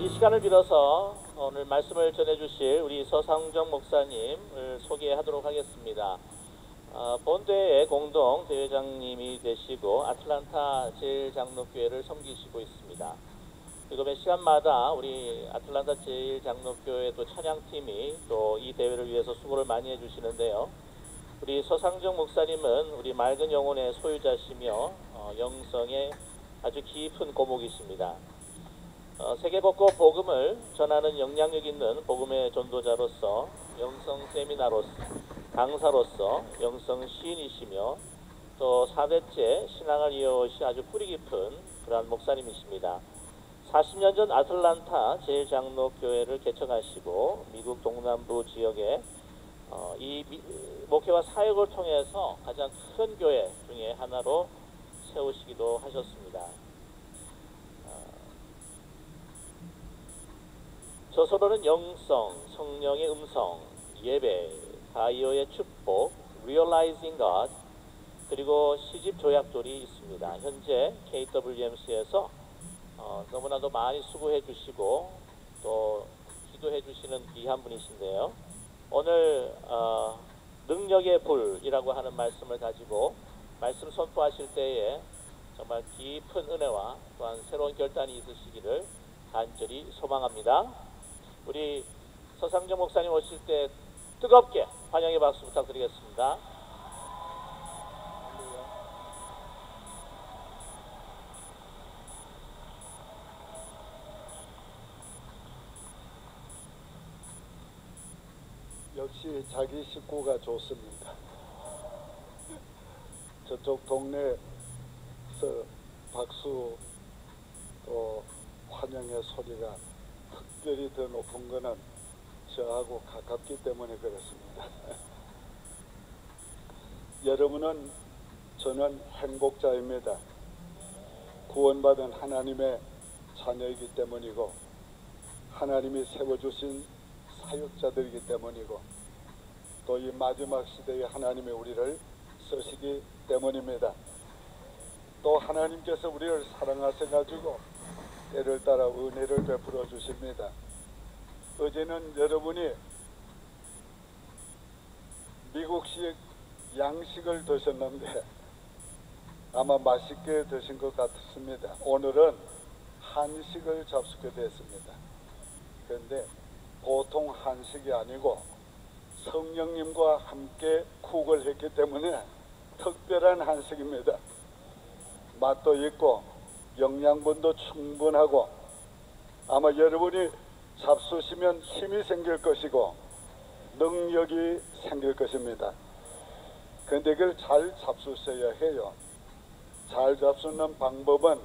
이 시간을 빌어서 오늘 말씀을 전해주실 우리 서상정 목사님을 소개하도록 하겠습니다. 본대의 공동 대회장님이 되시고 아틀란타 제일장로교회를 섬기시고 있습니다. 그리고 매 시간마다 우리 아틀란타 제일장로교회 또 찬양팀이 또 이 대회를 위해서 수고를 많이 해주시는데요. 우리 서상정 목사님은 우리 맑은 영혼의 소유자시며 영성에 아주 깊은 고목이십니다. 세계 곳곳 복음을 전하는 영향력 있는 복음의 전도자로서 영성 세미나로서 강사로서 영성 시인이시며 또 4대째 신앙을 이어오시 아주 뿌리 깊은 그러한 목사님이십니다. 40년 전 아틀란타 제일장로교회를 개척하시고 미국 동남부 지역에 이 목회와 사역을 통해서 가장 큰 교회 중에 하나로 세우시기도 하셨습니다. 저서로는 영성, 성령의 음성, 예배, 가이오의 축복, Realizing God, 그리고 시집 조약돌이 있습니다. 현재 KWMC에서 너무나도 많이 수고해 주시고 또 기도해 주시는 귀한 분이신데요. 오늘 능력의 불이라고 하는 말씀을 가지고 말씀 선포하실 때에 정말 깊은 은혜와 또한 새로운 결단이 있으시기를 간절히 소망합니다. 우리 서상정 목사님 오실 때 뜨겁게 환영의 박수 부탁드리겠습니다. 역시 자기 식구가 좋습니다. 저쪽 동네에서 박수 또 환영의 소리가 특별히 더 높은 것은 저하고 가깝기 때문에 그렇습니다. 여러분은 저는 행복자입니다. 구원받은 하나님의 자녀이기 때문이고 하나님이 세워주신 사역자들이기 때문이고 또 이 마지막 시대에 하나님이 우리를 쓰시기 때문입니다. 또 하나님께서 우리를 사랑하셔가지고 때를 따라 은혜를 베풀어 주십니다. 어제는 여러분이 미국식 양식을 드셨는데 아마 맛있게 드신 것 같습니다. 오늘은 한식을 접수게 됐습니다. 그런데 보통 한식이 아니고 성령님과 함께 쿡을 했기 때문에 특별한 한식입니다. 맛도 있고 영양분도 충분하고 아마 여러분이 잡수시면 힘이 생길 것이고 능력이 생길 것입니다. 그런데 그걸 잘 잡수셔야 해요. 잘 잡수는 방법은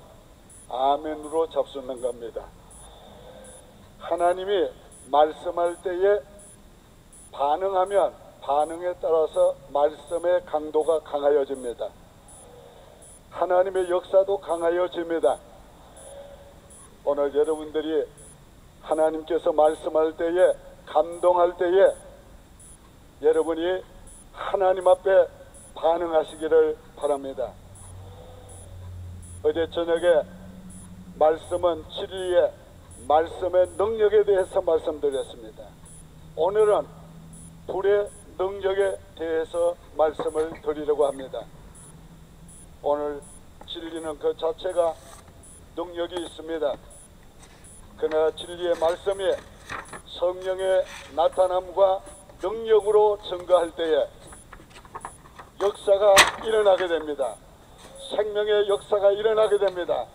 아멘으로 잡수는 겁니다. 하나님이 말씀할 때에 반응하면 반응에 따라서 말씀의 강도가 강하여집니다. 하나님의 역사도 강하여집니다. 오늘 여러분들이 하나님께서 말씀할 때에 감동할 때에 여러분이 하나님 앞에 반응하시기를 바랍니다. 어제 저녁에 말씀은 진리의 말씀의 능력에 대해서 말씀드렸습니다. 오늘은 불의 능력에 대해서 말씀을 드리려고 합니다. 오늘 진리는 그 자체가 능력이 있습니다. 그러나 진리의 말씀이 성령의 나타남과 능력으로 증거할 때에 역사가 일어나게 됩니다. 생명의 역사가 일어나게 됩니다.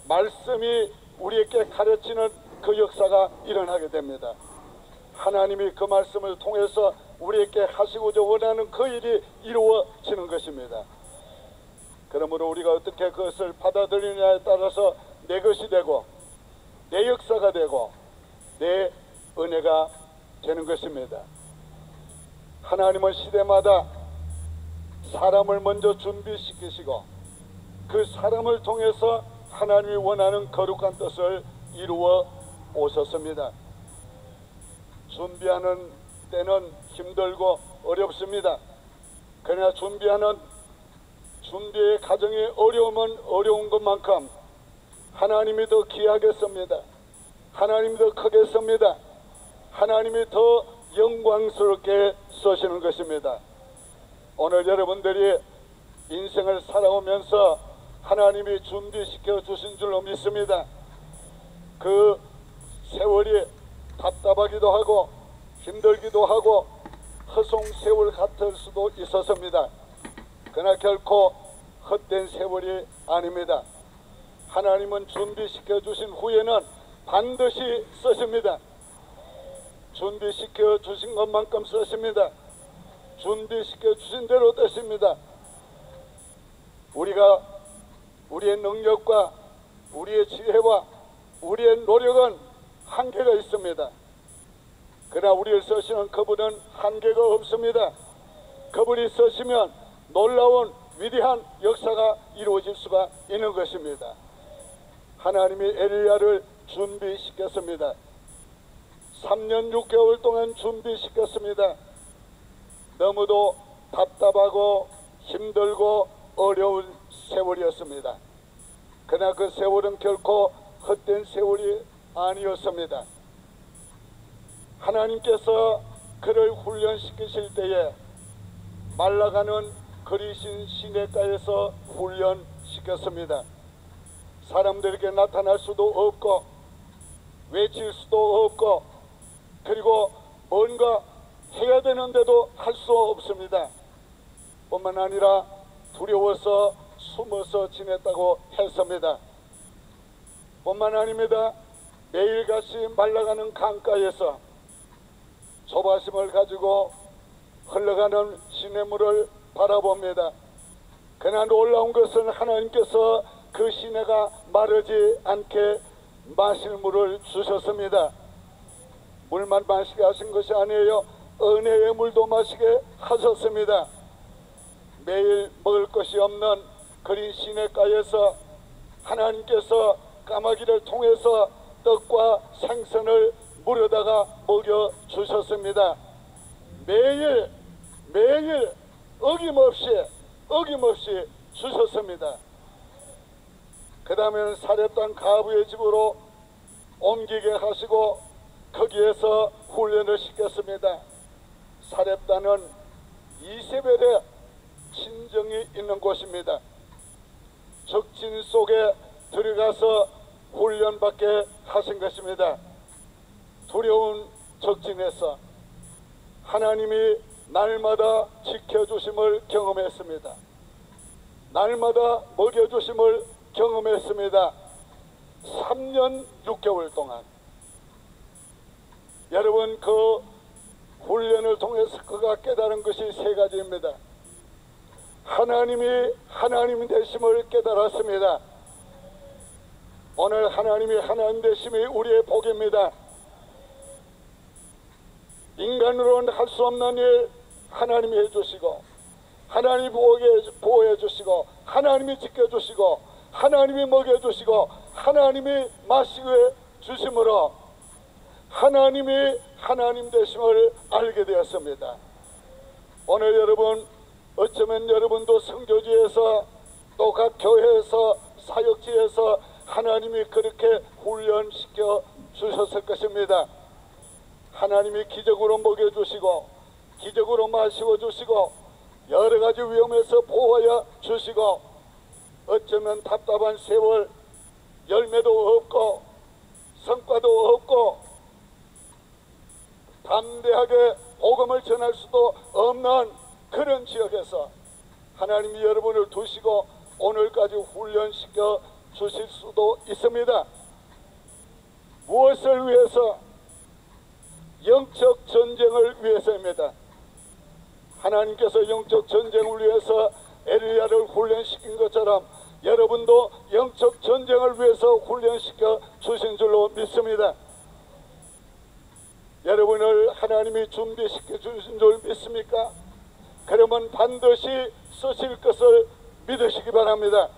말씀이 우리에게 가르치는 그 역사가 일어나게 됩니다. 하나님이 그 말씀을 통해서 우리에게 하시고자 원하는 그 일이 이루어지는 것입니다. 그러므로 우리가 어떻게 그것을 받아들이느냐에 따라서 내 것이 되고 내 역사가 되고 내 은혜가 되는 것입니다. 하나님은 시대마다 사람을 먼저 준비시키시고 그 사람을 통해서 하나님이 원하는 거룩한 뜻을 이루어 오셨습니다. 준비하는 때는 힘들고 어렵습니다. 그러나 준비의 과정이 어려우면 어려운 것만큼 하나님이 더 귀하게 씁니다. 하나님이 더 크게 씁니다. 하나님이 더 영광스럽게 쓰시는 것입니다. 오늘 여러분들이 인생을 살아오면서 하나님이 준비시켜 주신 줄로 믿습니다. 그 세월이 답답하기도 하고 힘들기도 하고 허송세월 같을 수도 있었습니다. 그러나 결코 헛된 세월이 아닙니다. 하나님은 준비시켜 주신 후에는 반드시 쓰십니다. 준비시켜 주신 것만큼 쓰십니다. 준비시켜 주신 대로 되십니다. 우리가 우리의 능력과 우리의 지혜와 우리의 노력은 한계가 있습니다. 그러나 우리를 쓰시는 그분은 한계가 없습니다. 그분이 쓰시면 놀라운 위대한 역사가 이루어질 수가 있는 것입니다. 하나님이 엘리야를 준비시켰습니다. 3년 6개월 동안 준비시켰습니다. 너무도 답답하고 힘들고 어려운 세월이었습니다. 그러나 그 세월은 결코 헛된 세월이 아니었습니다. 하나님께서 그를 훈련시키실 때에 말라가는 그리신 시냇가에서 훈련시켰습니다. 사람들에게 나타날 수도 없고 외칠 수도 없고 그리고 뭔가 해야 되는데도 할 수 없습니다. 뿐만 아니라 두려워서 숨어서 지냈다고 했습니다. 뿐만 아닙니다. 매일같이 말라가는 강가에서 조바심을 가지고 흘러가는 시냇물을 바라봅니다. 그러나 놀라운 것은 하나님께서 그 시내가 마르지 않게 마실 물을 주셨습니다. 물만 마시게 하신 것이 아니에요. 은혜의 물도 마시게 하셨습니다. 매일 먹을 것이 없는 그린 시냇가에서 하나님께서 까마귀를 통해서 떡과 생선을 물에다가 먹여주셨습니다. 매일 어김없이 주셨습니다. 그 다음에는 사렙단 가부의 집으로 옮기게 하시고 거기에서 훈련을 시켰습니다. 사렙단은 이세벨의 친정이 있는 곳입니다. 적진 속에 들어가서 훈련받게 하신 것입니다. 두려운 적진에서 하나님이 날마다 지켜주심을 경험했습니다. 날마다 먹여주심을 경험했습니다. 3년 6개월 동안. 여러분, 그 훈련을 통해서 그가 깨달은 것이 세 가지입니다. 하나님이 하나님 되심을 깨달았습니다. 오늘 하나님이 하나님 되심이 우리의 복입니다. 인간으로는 할 수 없는 일 하나님이 해주시고 하나님이 보호해 주시고 하나님이 지켜주시고 하나님이 먹여주시고 하나님이 마시게 주심으로 하나님이 하나님 되심을 알게 되었습니다. 오늘 여러분, 어쩌면 여러분도 성교지에서 또 각 교회에서 사역지에서 하나님이 그렇게 훈련시켜 주셨을 것입니다. 하나님이 기적으로 먹여주시고 기적으로 마시고 주시고 여러 가지 위험에서 보호하여 주시고 어쩌면 답답한 세월, 열매도 없고 성과도 없고 담대하게 복음을 전할 수도 없는 그런 지역에서 하나님이 여러분을 두시고 오늘까지 훈련시켜 주실 수도 있습니다. 무엇을 위해서? 영적 전쟁을 위해서입니다. 하나님께서 영적 전쟁을 위해서 엘리야를 훈련시킨 것처럼 여러분도 영적 전쟁을 위해서 훈련시켜 주신 줄로 믿습니다. 여러분을 하나님이 준비시켜 주신 줄 믿습니까? 그러면 반드시 쓰실 것을 믿으시기 바랍니다.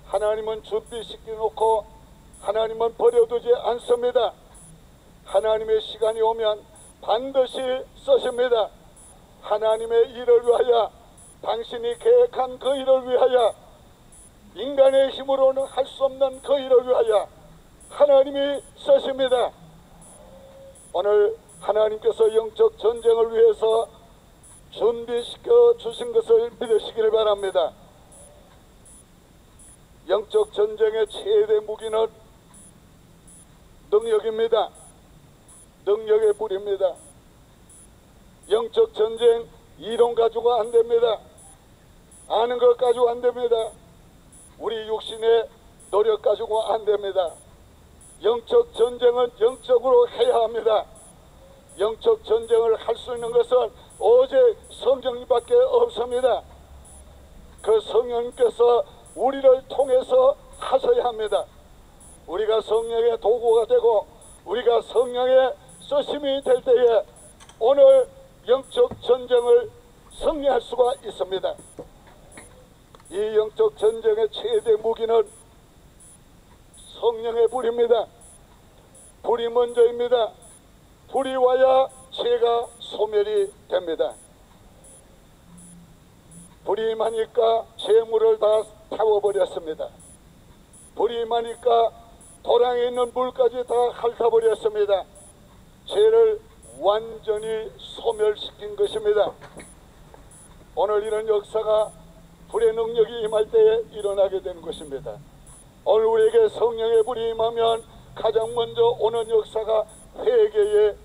하나님은 준비시켜 놓고 하나님은 버려두지 않습니다. 하나님의 시간이 오면 반드시 쓰십니다. 하나님의 일을 위하여, 당신이 계획한 그 일을 위하여, 인간의 힘으로는 할 수 없는 그 일을 위하여 하나님이 쓰십니다. 오늘 하나님께서 영적 전쟁을 위해서 준비시켜 주신 것을 믿으시기를 바랍니다. 영적 전쟁의 최대 무기는 능력입니다. 능력의 불입니다. 영적 전쟁 이론 가지고 안 됩니다. 아는 것 가지고 안 됩니다. 우리 육신의 노력 가지고 안 됩니다. 영적 전쟁은 영적으로 해야 합니다. 영적 전쟁을 할 수 있는 것은 오직 성령님밖에 없습니다. 그 성령님께서 우리를 통해서 하셔야 합니다. 우리가 성령의 도구가 되고 우리가 성령의 쓰심이 될 때에 오늘 영적 전쟁을 승리할 수가 있습니다. 이 영적 전쟁의 최대 무기는 성령의 불입니다. 불이 먼저입니다. 불이 와야 죄가 소멸이 됩니다. 불이 임하니까 재물을 다 태워버렸습니다. 불이 임하니까 도랑에 있는 물까지 다 핥아버렸습니다. 죄를 완전히 소멸시킨 것입니다. 오늘 이런 역사가 불의 능력이 임할 때에 일어나게 되는 것입니다. 오늘 우리에게 성령의 불이 임하면 가장 먼저 오는 역사가 회개의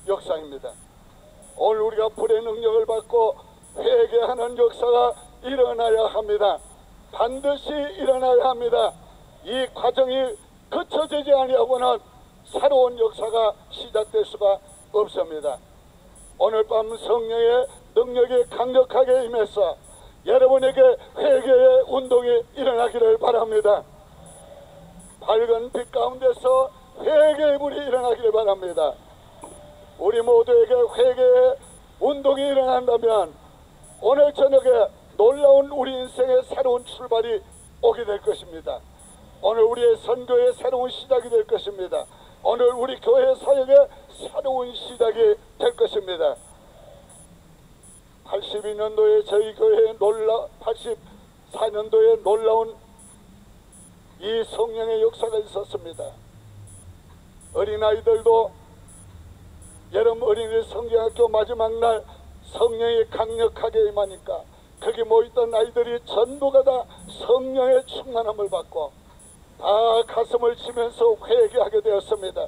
역사입니다. 오늘 우리가 불의 능력을 받고 회개하는 역사가 일어나야 합니다. 반드시 일어나야 합니다. 이 과정이 거쳐지지 아니하고는 새로운 역사가 시작될 수가 없습니다. 오늘 밤 성령의 능력이 강력하게 임해서 여러분에게 회개의 운동이 일어나기를 바랍니다. 밝은 빛 가운데서 회개의 불이 일어나기를 바랍니다. 우리 모두에게 회개의 운동이 일어난다면 오늘 저녁에 놀라운 우리 인생의 새로운 출발이 오게 될 것입니다. 오늘 우리의 선교의 새로운 시작이 될 것입니다. 오늘 우리 교회 사역의 새로운 시작이 될 것입니다. 82년도에 저희 교회에 84년도에 놀라운 이 성령의 역사가 있었습니다. 어린아이들도 여름 어린이 성경학교 마지막 날 성령이 강력하게 임하니까 거기 모였던 아이들이 전부가 다 성령의 충만함을 받고 다 가슴을 치면서 회개하게 되었습니다.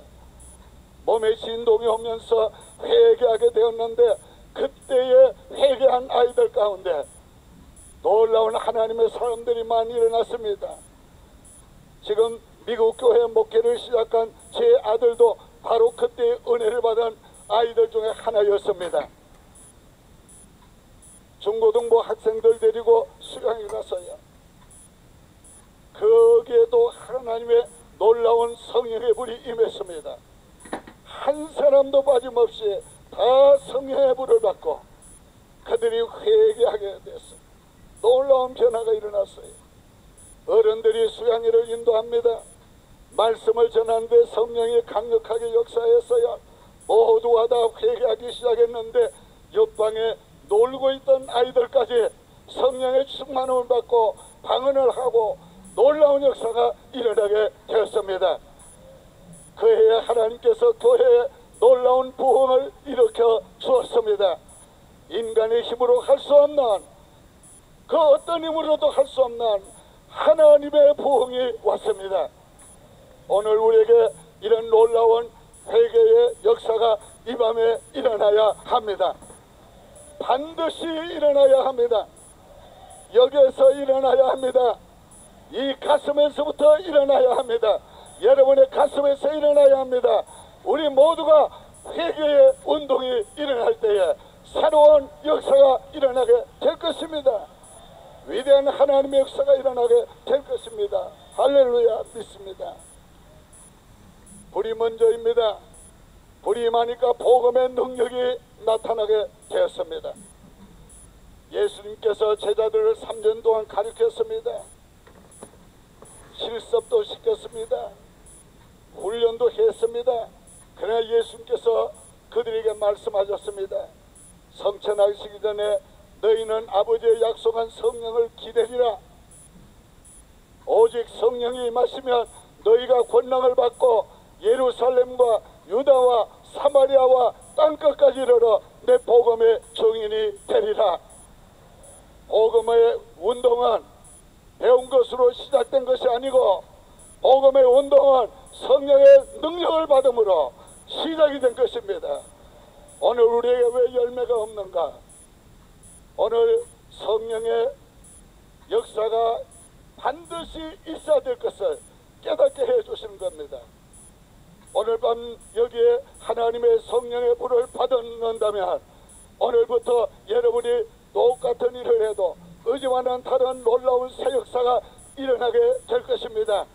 몸에 진동이 오면서 회개하게 되었는데 그때에 회개한 아이들 가운데 놀라운 하나님의 사람들이 많이 일어났습니다. 지금 미국 교회 목회를 시작한 제 아들도 바로 그때 은혜를 받은 아이들 중에 하나였습니다. 중고등부 학생들 데리고 수강에 갔어요. 거기에도 하나님의 놀라운 성령의 불이 임했습니다. 한 사람도 빠짐없이 다 성령의 불을 받고 그들이 회개하게 됐어요. 놀라운 변화가 일어났어요. 어른들이 수양회를 인도합니다. 말씀을 전하는데 성령이 강력하게 역사했어요. 모두가 다 회개하기 시작했는데 옆방에 놀고 있던 아이들까지 성령의 충만함을 받고 방언을 하고 놀라운 역사가 일어나게 되었습니다. 그해에 하나님께서 교회에 놀라운 부흥을 일으켜 주었습니다. 인간의 힘으로 할 수 없는 그 어떤 힘으로도 할 수 없는 하나님의 부흥이 왔습니다. 오늘 우리에게 이런 놀라운 회개의 역사가 이 밤에 일어나야 합니다. 반드시 일어나야 합니다. 여기에서 일어나야 합니다. 이 가슴에서부터 일어나야 합니다. 여러분의 가슴에서 일어나야 합니다. 우리 모두가 회개의 운동이 일어날 때에 새로운 역사가 일어나게 될 것입니다. 위대한 하나님의 역사가 일어나게 될 것입니다. 할렐루야 믿습니다. 불이 먼저입니다. 불이 임하니까 복음의 능력이 나타나게 되었습니다. 예수님께서 제자들을 3년 동안 가르쳤습니다. 실습도 시켰습니다. 훈련도 했습니다. 그러나 예수님께서 그들에게 말씀하셨습니다. 성천하시기 전에 너희는 아버지의 약속한 성령을 기다리라. 오직 성령이 임하시면 너희가 권능을 받고 예루살렘과 유다와 사마리아와 땅끝까지 이르러 내 복음의 증인이 되리라. 복음의 운동은 배운 것으로 시작된 것이 아니고 복음의 운동은 성령의 능력을 받음으로 시작이 된 것입니다. 오늘 우리에게 왜 열매가 없는가? 오늘 성령의 역사가 반드시 있어야 될 것을 깨닫게 해주시는 겁니다. 오늘 밤 여기에 하나님의 성령의 불을 받는다면 오늘부터 여러분이 똑같은 일을 해도 의지와는 다른 놀라운 새 역사가 일어나게 될 것입니다.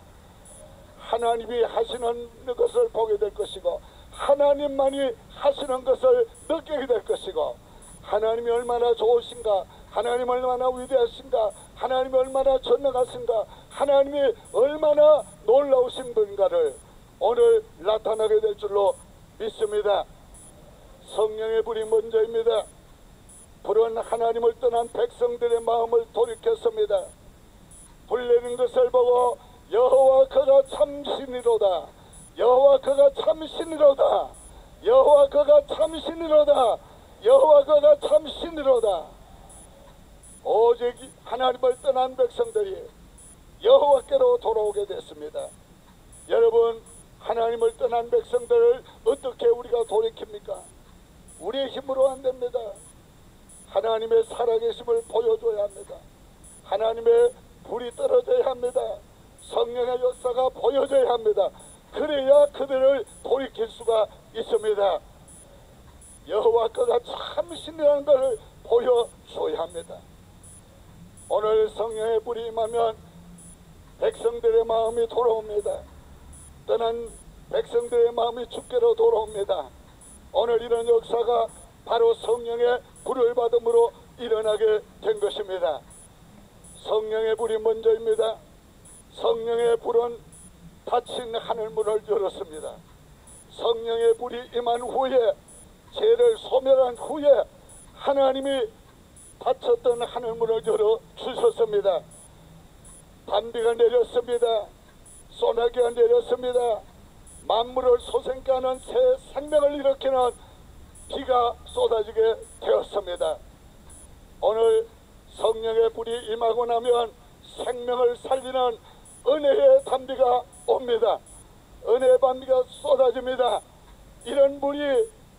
하나님이 하시는 것을 보게 될 것이고 하나님만이 하시는 것을 느끼게 될 것이고 하나님이 얼마나 좋으신가, 하나님이 얼마나 위대하신가, 하나님이 얼마나 전능하신가, 하나님이 얼마나 놀라우신 분인가를 오늘 나타나게 될 줄로 믿습니다. 성령의 불이 먼저입니다. 불은 하나님을 떠난 백성들의 마음을 돌이켰습니다. 불 내린 것을 보고 여호와 그가 참신이로다, 여호와 그가 참신이로다, 여호와 그가 참신이로다, 여호와 그가 참신이로다. 오직 하나님을 떠난 백성들이 여호와께로 돌아오게 됐습니다. 여러분, 하나님을 떠난 백성들을 어떻게 우리가 돌이킵니까? 우리의 힘으로 안 됩니다. 하나님의 살아계심을 보여줘야 합니다. 하나님의 불이 떨어져야 합니다. 성령의 역사가 보여져야 합니다. 그래야 그들을 돌이킬 수가 있습니다. 여호와 그가 참신이라는 것을 보여줘야 합니다. 오늘 성령의 불이 임하면 백성들의 마음이 돌아옵니다. 떠난 백성들의 마음이 주께로 돌아옵니다. 오늘 이런 역사가 바로 성령의 불을 받음으로 일어나게 된 것입니다. 성령의 불이 먼저입니다. 성령의 불은 닫힌 하늘문을 열었습니다. 성령의 불이 임한 후에, 죄를 소멸한 후에 하나님이 닫혔던 하늘문을 열어 주셨습니다. 단비가 내렸습니다. 소나기가 내렸습니다. 만물을 솟게 하는 새 생명을 일으키는 비가 쏟아지게 되었습니다. 오늘 성령의 불이 임하고 나면 생명을 살리는 은혜의 단비가 옵니다. 은혜의 단비가 쏟아집니다. 이런 불이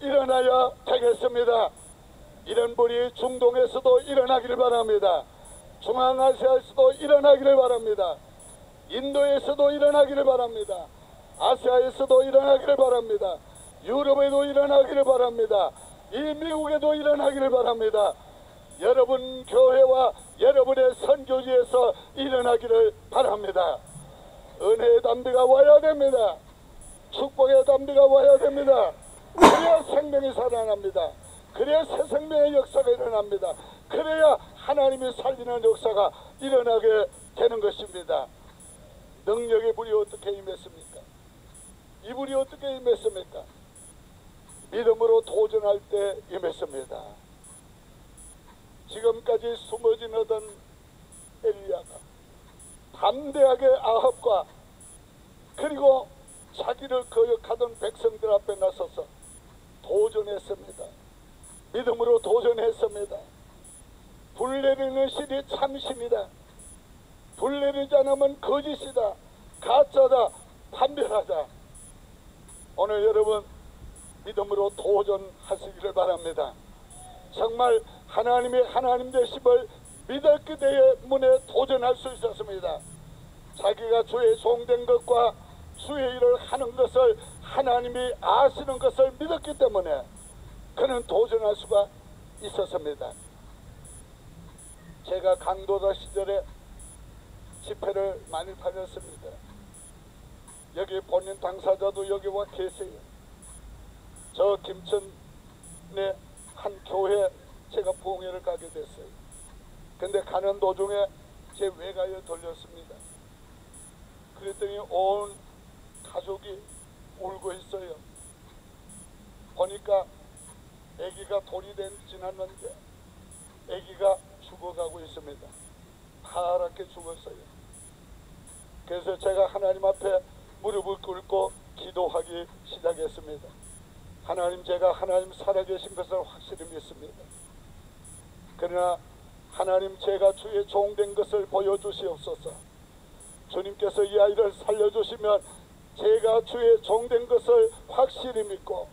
일어나야 되겠습니다. 이런 불이 중동에서도 일어나기를 바랍니다. 중앙아시아에서도 일어나기를 바랍니다. 인도에서도 일어나기를 바랍니다. 아시아에서도 일어나기를 바랍니다. 유럽에도 일어나기를 바랍니다. 이 미국에도 일어나기를 바랍니다. 여러분 교회와 여러분의 선교지에서 일어나기를 바랍니다. 은혜의 담비가 와야 됩니다. 축복의 담비가 와야 됩니다. 그래야 생명이 살아납니다. 그래야 새 생명의 역사가 일어납니다. 그래야 하나님이 살리는 역사가 일어나게 되는 것입니다. 능력의 불이 어떻게 임했습니까? 이 불이 어떻게 임했습니까? 믿음으로 도전할 때 임했습니다. 지금까지 숨어 지내던 엘리야가 담대하게 아합과 그리고 자기를 거역하던 백성들 앞에 나서서 도전했습니다. 믿음으로 도전했습니다. 불 내리는 신이 참신이다. 불 내리지 않으면 거짓이다. 가짜다. 판별하자. 오늘 여러분 믿음으로 도전하시기를 바랍니다. 정말 하나님의 하나님 되심을 믿을 그대의 문에 도전할 수 있었습니다. 자기가 주의 종된 것과 주의 일을 하는 것을 하나님이 아시는 것을 믿었기 때문에 그는 도전할 수가 있었습니다. 제가 강도자 시절에 집회를 많이 다녔습니다. 여기 본인 당사자도 여기 와 계세요. 저 김천의 한 교회 제가 부흥회를 가게 됐어요. 근데 가는 도중에 제 외가에 돌렸습니다. 그랬더니 온 가족이 울고 있어요. 보니까 아기가 돌이 지났는데 아기가 죽어가고 있습니다. 파랗게 죽었어요. 그래서 제가 하나님 앞에 무릎을 꿇고 기도하기 시작했습니다. 하나님, 제가 하나님 살아계신 것을 확실히 믿습니다. 그러나 하나님, 제가 주의 종된 것을 보여주시옵소서. 주님께서 이 아이를 살려주시면 제가 주의 종된 것을 확실히 믿고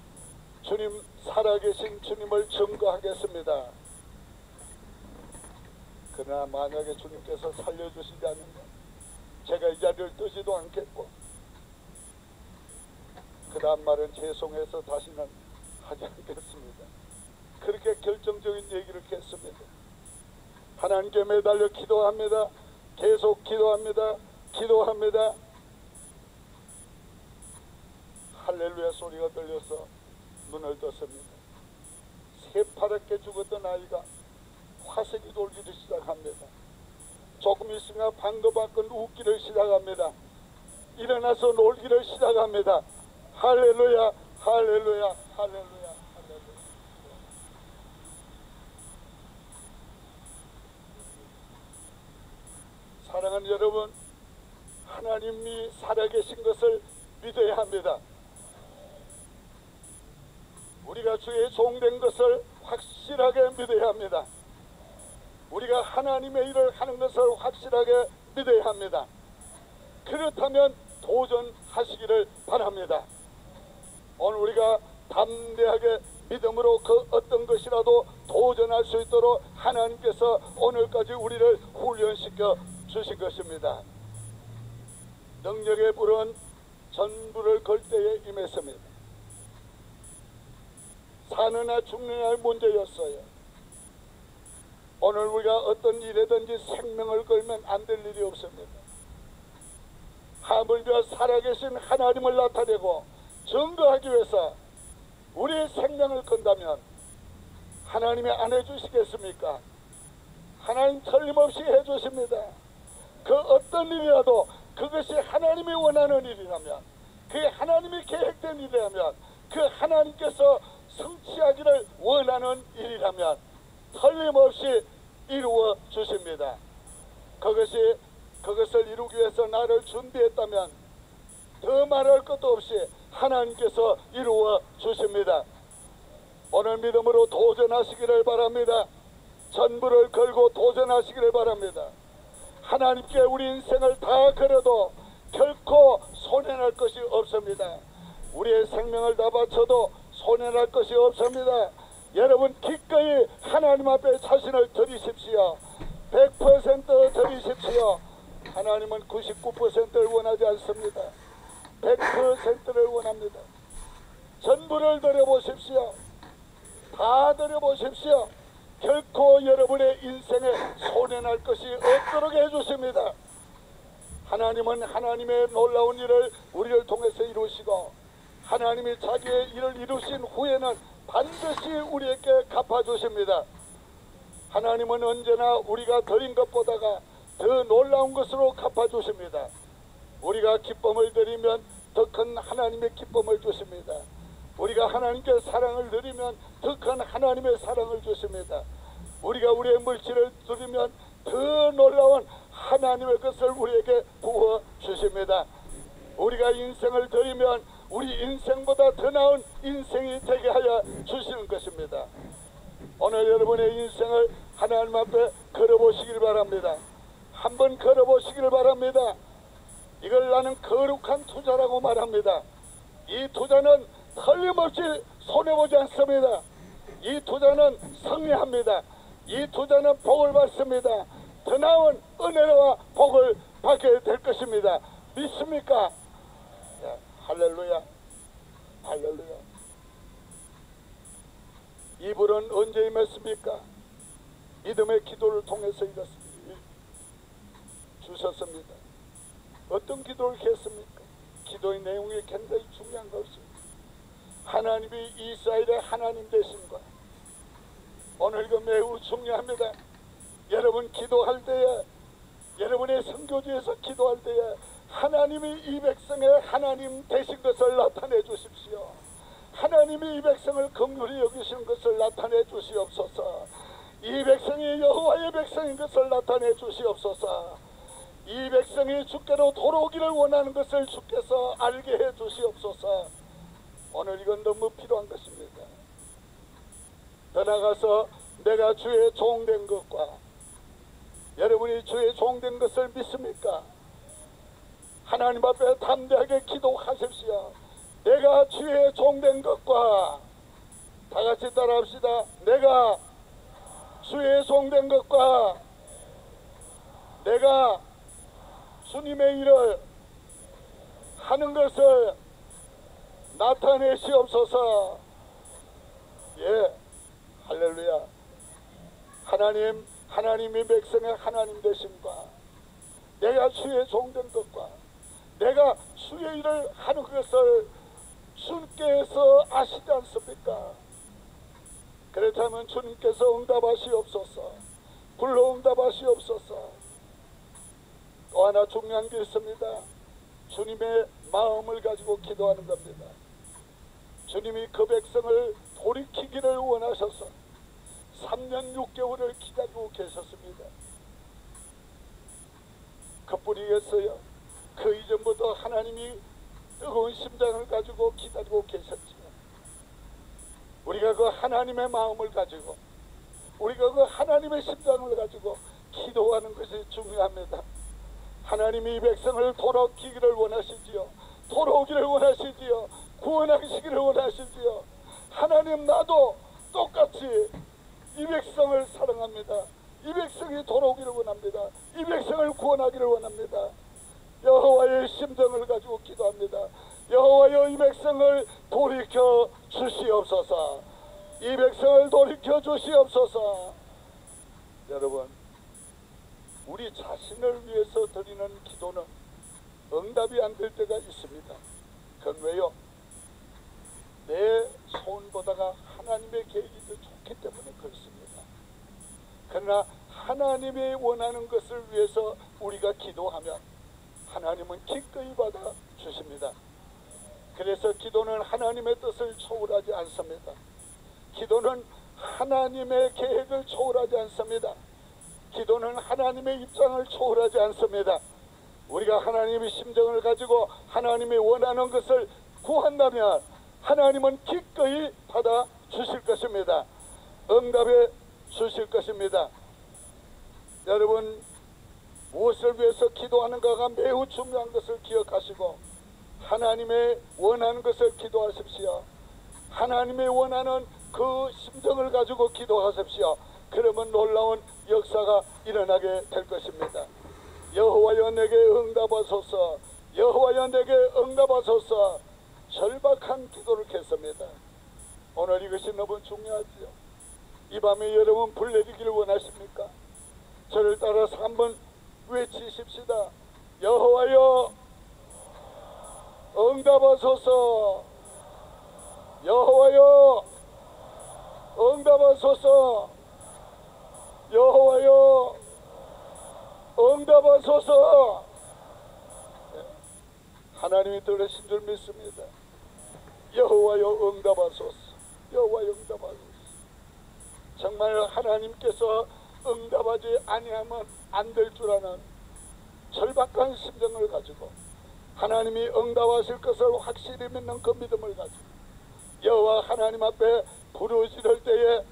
주님, 살아계신 주님을 증거하겠습니다. 그러나 만약에 주님께서 살려주시지 않으면 제가 이 자리를 뜨지도 않겠고, 그 다음 말은 죄송해서 다시는 하지 않겠습니다. 그렇게 결정적인 얘기를 했습니다. 하나님께 매달려 기도합니다. 계속 기도합니다. 기도합니다. 할렐루야 소리가 들려서 눈을 떴습니다. 새파랗게 죽었던 아이가 화색이 돌기를 시작합니다. 조금 있으면 방긋방긋 웃기를 시작합니다. 일어나서 놀기를 시작합니다. 할렐루야, 할렐루야, 할렐루야, 할렐루야. 사랑하는 여러분, 하나님이 살아계신 것을 믿어야 합니다. 우리가 주의 종된 것을 확실하게 믿어야 합니다. 우리가 하나님의 일을 하는 것을 확실하게 믿어야 합니다. 그렇다면 도전하시기를 바랍니다. 오늘 우리가 담대하게 믿음으로 그 어떤 것이라도 도전할 수 있도록 하나님께서 오늘까지 우리를 훈련시켜 주신 것입니다. 능력의 불은 전부를 걸 때에 임했습니다. 사느냐 죽느냐의 문제였어요. 오늘 우리가 어떤 일에든지 생명을 걸면 안 될 일이 없습니다. 하물며 살아계신 하나님을 나타내고 증거하기 위해서 우리의 생명을 건다면 하나님이 안 해주시겠습니까? 하나님 틀림없이 해주십니다. 그 어떤 일이라도 그것이 하나님이 원하는 일이라면, 그게 하나님이 계획된 일이라면, 그 하나님께서 성취하기를 원하는 일이라면 틀림없이 이루어 주십니다. 그것을 이루기 위해서 나를 준비했다면 더 말할 것도 없이 하나님께서 이루어 주십니다. 오늘 믿음으로 도전하시기를 바랍니다. 전부를 걸고 도전하시기를 바랍니다. 하나님께 우리 인생을 다 걸어도 결코 손해날 것이 없습니다. 우리의 생명을 다 바쳐도 손해날 것이 없습니다. 여러분, 기꺼이 하나님 앞에 자신을 드리십시오. 100% 드리십시오. 하나님은 99%를 원하지 않습니다. 100%를 원합니다. 전부를 드려보십시오. 다 드려보십시오. 결코 여러분의 인생에 손해날 것이 없도록 해주십니다. 하나님은 하나님의 놀라운 일을 우리를 통해서 이루시고, 하나님이 자기의 일을 이루신 후에는 반드시 우리에게 갚아주십니다. 하나님은 언제나 우리가 드린 것보다가 더 놀라운 것으로 갚아주십니다. 우리가 기쁨을 드리면 더 큰 하나님의 기쁨을 주십니다. 우리가 하나님께 사랑을 드리면 더 큰 하나님의 사랑을 주십니다. 우리가 우리의 물질을 드리면 더 놀라운 하나님의 것을 우리에게 부어 주십니다. 우리가 인생을 드리면 우리 인생보다 더 나은 인생이 되게 하여 주시는 것입니다. 오늘 여러분의 인생을 하나님 앞에 걸어보시길 바랍니다. 한번 걸어보시길 바랍니다. 이걸 나는 거룩한 투자라고 말합니다. 이 투자는 틀림없이 손해보지 않습니다. 이 투자는 승리합니다. 이 투자는 복을 받습니다. 더 나은 은혜와 복을 받게 될 것입니다. 믿습니까? 예, 할렐루야, 할렐루야. 이 불은 언제 임했습니까? 믿음의 기도를 통해서 주셨습니다. 어떤 기도를 했습니까? 기도의 내용이 굉장히 중요한 것입니다. 하나님이 이스라엘의 하나님 되신 것, 오늘 이거 매우 중요합니다. 여러분 기도할 때에, 여러분의 선교지에서 기도할 때에 하나님이 이 백성의 하나님 되신 것을 나타내 주십시오. 하나님이 이 백성을 긍휼히 여기시는 것을 나타내 주시옵소서. 이 백성이 여호와의 백성인 것을 나타내 주시옵소서. 이 백성이 주께로 돌아오기를 원하는 것을 주께서 알게 해 주시옵소서. 오늘 이건 너무 필요한 것입니다. 더 나아가서 내가 주의 종된 것과 여러분이 주의 종된 것을 믿습니까? 하나님 앞에 담대하게 기도하십시오. 내가 주의 종된 것과 다 같이 따라합시다. 내가 주의 종된 것과 내가 주님의 일을 하는 것을 나타내시옵소서. 예, 할렐루야. 하나님이 백성의 하나님 되심과 내가 주의 종된 것과 내가 주의 일을 하는 것을 주님께서 아시지 않습니까? 그렇다면 주님께서 응답하시옵소서. 불러 응답하시옵소서. 또 하나 중요한 게 있습니다. 주님의 마음을 가지고 기도하는 겁니다. 주님이 그 백성을 돌이키기를 원하셔서 3년 6개월을 기다리고 계셨습니다. 그뿐이겠어요? 그 이전부터 하나님이 뜨거운 심장을 가지고 기다리고 계셨지요. 우리가 그 하나님의 마음을 가지고 우리가 그 하나님의 심장을 가지고 기도하는 것이 중요합니다. 하나님이 이 백성을 돌아오기를 원하시지요. 돌아오기를 원하시지요. 구원하시기를 원하시지요. 하나님, 나도 똑같이 이 백성을 사랑합니다. 이 백성이 돌아오기를 원합니다. 이 백성을 구원하기를 원합니다. 여호와의 심정을 가지고 기도합니다. 여호와여, 이 백성을 돌이켜 주시옵소서. 이 백성을 돌이켜 주시옵소서. 여러분, 우리 자신을 위해서 드리는 기도는 응답이 안 될 때가 있습니다. 그건 왜요? 내 소원보다가 하나님의 계획이 더 좋기 때문에 그렇습니다. 그러나 하나님이 원하는 것을 위해서 우리가 기도하면 하나님은 기꺼이 받아 주십니다. 그래서 기도는 하나님의 뜻을 초월하지 않습니다. 기도는 하나님의 계획을 초월하지 않습니다. 기도는 하나님의 입장을 초월하지 않습니다. 우리가 하나님의 심정을 가지고 하나님이 원하는 것을 구한다면 하나님은 기꺼이 받아 주실 것입니다. 응답해 주실 것입니다. 여러분, 무엇을 위해서 기도하는가가 매우 중요한 것을 기억하시고 하나님의 원하는 것을 기도하십시오. 하나님의 원하는 그 심정을 가지고 기도하십시오. 그러면 놀라운 역사가 일어나게 될 것입니다. 여호와여, 내게 응답하소서. 여호와여, 내게 응답하소서. 절박한 기도를 했습니다. 오늘 이것이 너무 중요하지요. 이 밤에 여러분 불 내리기를 원하십니까? 저를 따라서 한번 외치십시다. 여호와여, 응답하소서. 여호와여, 응답하소서. 여호와여, 응답하소서. 하나님이 들으신 줄 믿습니다. 여호와여, 응답하소서. 여호와여, 응답하소서. 정말 하나님께서 응답하지 아니하면 안 될 줄 아는 절박한 심정을 가지고 하나님이 응답하실 것을 확실히 믿는 그 믿음을 가지고 여호와 하나님 앞에 부르짖을 때에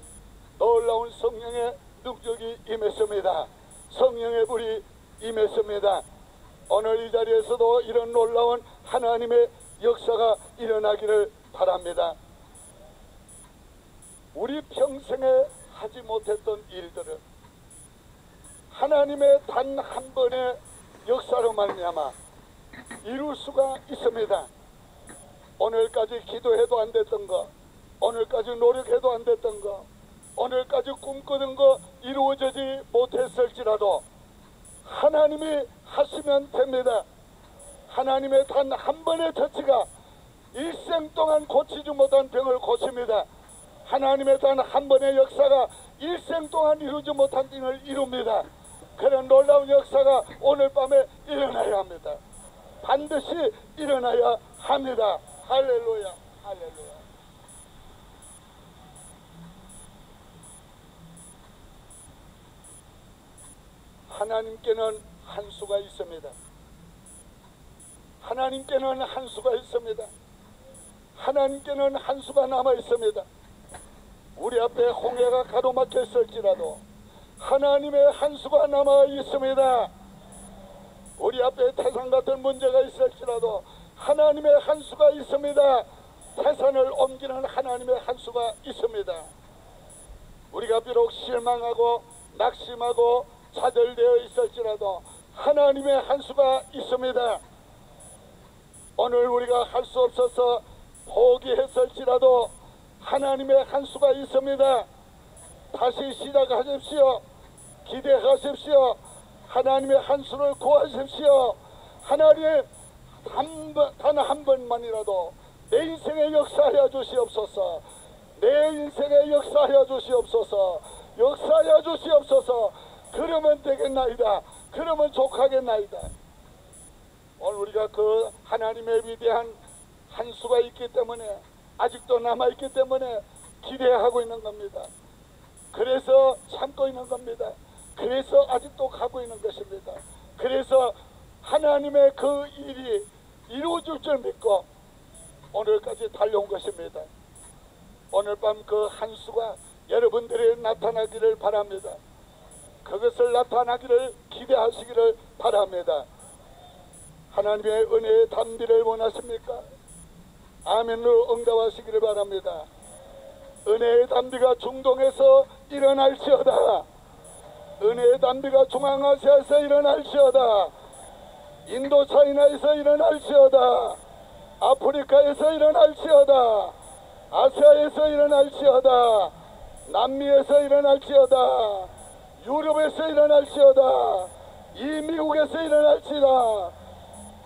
놀라운 성령의 능력이 임했습니다. 성령의 불이 임했습니다. 오늘 이 자리에서도 이런 놀라운 하나님의 역사가 일어나기를 바랍니다. 우리 평생에 하지 못했던 일들을 하나님의 단 한 번의 역사로 말미암아 이룰 수가 있습니다. 오늘까지 기도해도 안 됐던 거, 오늘까지 노력해도 안 됐던 거, 오늘까지 꿈꾸던 거 이루어지지 못했을지라도 하나님이 하시면 됩니다. 하나님의 단 한 번의 터치가 일생 동안 고치지 못한 병을 고칩니다. 하나님의 단 한 번의 역사가 일생 동안 이루지 못한 병을 이룹니다. 그런 놀라운 역사가 오늘 밤에 일어나야 합니다. 반드시 일어나야 합니다. 할렐루야, 할렐루야. 하나님께는 한 수가 있습니다. 하나님께는 한 수가 있습니다. 하나님께는 한 수가 남아 있습니다. 우리 앞에 홍해가 가로막혀 있을지라도 하나님의 한 수가 남아 있습니다. 우리 앞에 태산 같은 문제가 있을지라도 하나님의 한 수가 있습니다. 태산을 옮기는 하나님의 한 수가 있습니다. 우리가 비록 실망하고 낙심하고 좌절되어 있을지라도 하나님의 한 수가 있습니다. 오늘 우리가 할 수 없어서 포기했을지라도 하나님의 한 수가 있습니다. 다시 시작하십시오. 기대하십시오. 하나님의 한 수를 구하십시오. 하나님 단 한 번만이라도 내 인생에 역사하여 주시옵소서. 내 인생에 역사하여 주시옵소서. 역사하여 주시옵소서. 그러면 되겠나이다. 그러면 족하겠나이다. 오늘 우리가 그 하나님의 위대한 한 수가 있기 때문에 아직도 남아있기 때문에 기대하고 있는 겁니다. 그래서 참고 있는 겁니다. 그래서 아직도 가고 있는 것입니다. 그래서 하나님의 그 일이 이루어질 줄 믿고 오늘까지 달려온 것입니다. 오늘 밤 그 한 수가 여러분들이 나타나기를 바랍니다. 그것을 나타나기를 기대하시기를 바랍니다. 하나님의 은혜의 담비를 원하십니까? 아멘으로 응답하시기를 바랍니다. 은혜의 담비가 중동에서 일어날지어다. 은혜의 담비가 중앙아시아에서 일어날지어다. 인도 차이나에서 일어날지어다. 아프리카에서 일어날지어다. 아시아에서 일어날지어다. 남미에서 일어날지어다. 유럽에서 일어날지어다. 이 미국에서 일어날지어다.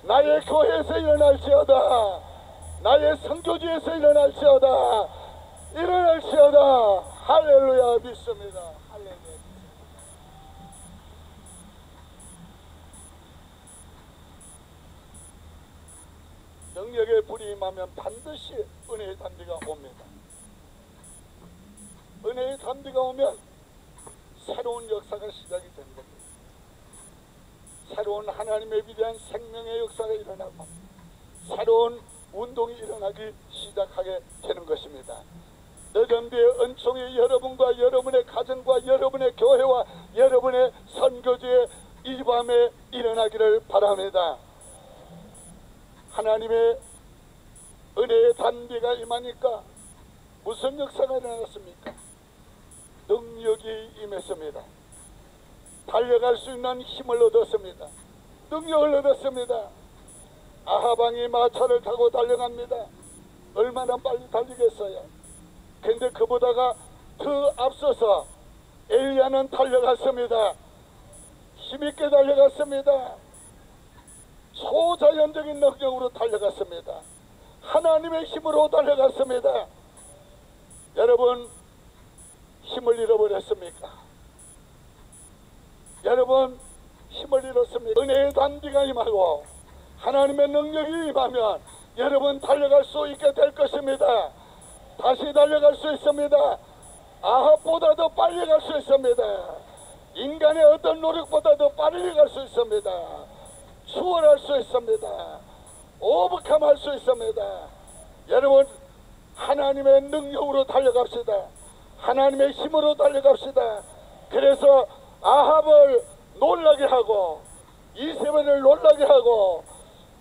나의 교회에서 일어날지어다. 나의 선교지에서 일어날지어다. 일어날지어다. 할렐루야 믿습니다. 할렐루야. 능력의 불이 임하면 반드시 은혜의 단비가 옵니다. 은혜의 단비가 오면 새로운 역사가 시작이 되는 겁니다. 새로운 하나님의 위대한 생명의 역사가 일어나고 새로운 운동이 일어나기 시작하게 되는 것입니다. 너전비의 은총이 여러분과 여러분의 가정과 여러분의 교회와 여러분의 선교지에 이 밤에 일어나기를 바랍니다. 하나님의 은혜의 단비가 임하니까 무슨 역사가 일어났습니까? 능력이 임했습니다. 달려갈 수 있는 힘을 얻었습니다. 능력을 얻었습니다. 아하방이 마차를 타고 달려갑니다. 얼마나 빨리 달리겠어요? 근데 그보다가 더 앞서서 엘리야는 달려갔습니다. 힘있게 달려갔습니다. 초자연적인 능력으로 달려갔습니다. 하나님의 힘으로 달려갔습니다. 여러분 힘을 잃어버렸습니까? 여러분 힘을 잃었습니까? 은혜의 단비가 임하고 하나님의 능력이 임하면 여러분 달려갈 수 있게 될 것입니다. 다시 달려갈 수 있습니다. 아합보다도 빨리 갈 수 있습니다. 인간의 어떤 노력보다도 빨리 갈 수 있습니다. 수월할 수 있습니다. 오버컴할 수 있습니다. 여러분 하나님의 능력으로 달려갑시다. 하나님의 힘으로 달려갑시다. 그래서 아합을 놀라게 하고 이세벨을 놀라게 하고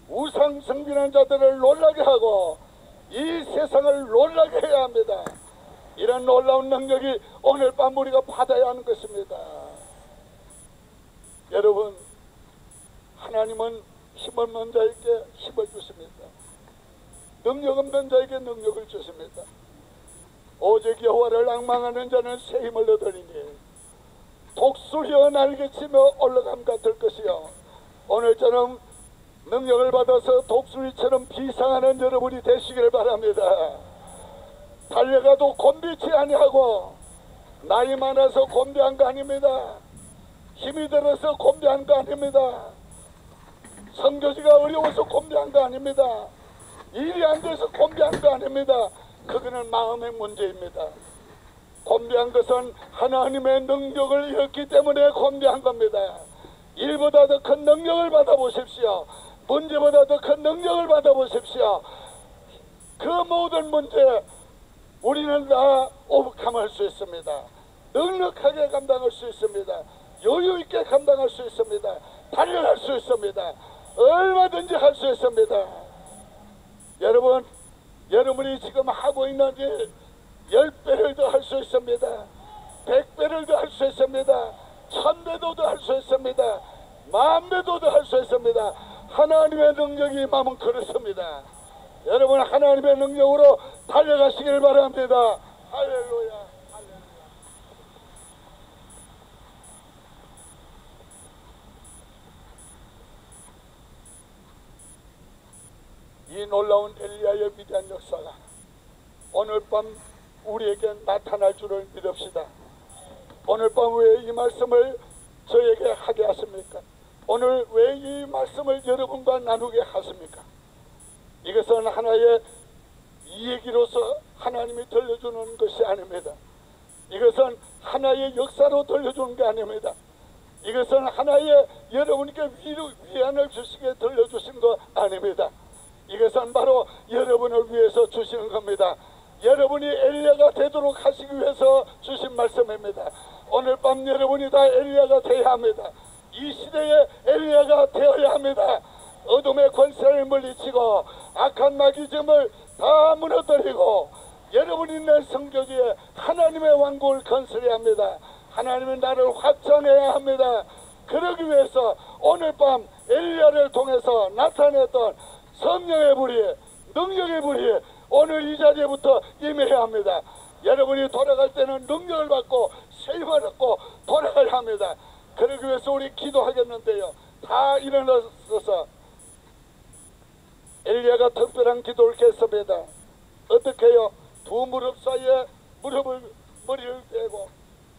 우상 승진한 자들을 놀라게 하고 이 세상을 놀라게 해야 합니다. 이런 놀라운 능력이 오늘 밤 우리가 받아야 하는 것입니다. 여러분 하나님은 힘 없는 자에게 힘을 주십니다. 능력 없는 자에게 능력을 주십니다. 오직 여호와를 앙망하는 자는 새 힘을 얻으리니 독수리와 날개치며 올라감 같을 것이요. 오늘처럼 능력을 받아서 독수리처럼 비상하는 여러분이 되시기를 바랍니다. 달려가도 곤비치 아니하고 나이 많아서 곤비한 거 아닙니다. 힘이 들어서 곤비한 거 아닙니다. 선교지가 어려워서 곤비한 거 아닙니다. 일이 안 돼서 곤비한 거 아닙니다. 그거는 마음의 문제입니다. 곤비한 것은 하나님의 능력을 잃었기 때문에 곤비한 겁니다. 일보다 더 큰 능력을 받아보십시오. 문제보다 더 큰 능력을 받아보십시오. 그 모든 문제 우리는 다 오버컴할 수 있습니다. 넉넉하게 감당할 수 있습니다. 여유 있게 감당할 수 있습니다. 달려갈 수 있습니다. 얼마든지 할 수 있습니다. 여러분, 여러분이 지금 하고 있는 일 10배를 더 할 수 있습니다. 100배를 더 할 수 있습니다. 1000배도 더 할 수 있습니다. 10,000배도 더 할 수 있습니다. 하나님의 능력이 임하면 그렇습니다. 여러분, 하나님의 능력으로 달려가시길 바랍니다. 할렐루야. 이 놀라운 엘리야의 위대한 역사가 오늘 밤 우리에게 나타날 줄을 믿읍시다. 오늘 밤 왜 이 말씀을 저에게 하게 하십니까? 오늘 왜 이 말씀을 여러분과 나누게 하십니까? 이것은 하나의 이야기로서 하나님이 들려주는 것이 아닙니다. 이것은 하나의 역사로 들려주는 게 아닙니다. 이것은 하나의 여러분께 위안을 주시게 들려주신 거 아닙니다. 이것은 바로 여러분을 위해서 주시는 겁니다. 여러분이 엘리야가 되도록 하시기 위해서 주신 말씀입니다. 오늘 밤 여러분이 다 엘리야가 되어야 합니다. 이 시대에 엘리야가 되어야 합니다. 어둠의 권세를 물리치고 악한 마귀점을 다 무너뜨리고 여러분이 내 성벽 위에 하나님의 왕국을 건설해야 합니다. 하나님의 나라를 확장해야 합니다. 그러기 위해서 오늘 밤 엘리야를 통해서 나타냈던 성령의 불이, 능력의 불이 오늘 이 자리에부터 임해야 합니다. 여러분이 돌아갈 때는 능력을 받고 세임을 받고 돌아가야 합니다. 그러기 위해서 우리 기도하겠는데요. 다 일어나서 엘리야가 특별한 기도를 했습니다. 어떻게 해요? 두 무릎 사이에 머리를 대고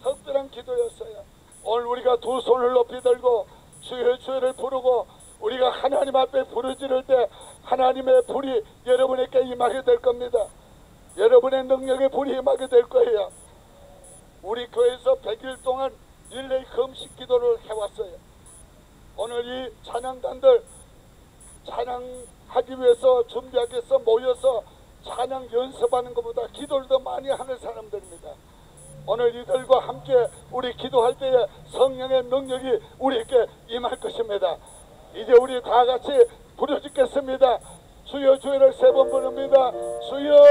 특별한 기도였어요. 오늘 우리가 두 손을 높이 들고 주여 주여를 부르고 우리가 하나님 앞에 부르짖을 때 하나님의 불이 여러분에게 임하게 될 겁니다. 여러분의 능력의 불이 임하게 될 거예요. 우리 교회에서 100일 동안 릴레이 금식 기도를 해왔어요. 오늘 이 찬양단들 찬양하기 위해서 준비하기 위해서 모여서 찬양 연습하는 것보다 기도를 더 많이 하는 사람들입니다. 오늘 이들과 함께 우리 기도할 때에 성령의 능력이 우리에게 임할 것입니다. 이제 우리 다 같이 부르짖겠습니다. 주여 주여를 3번 부릅니다. 주여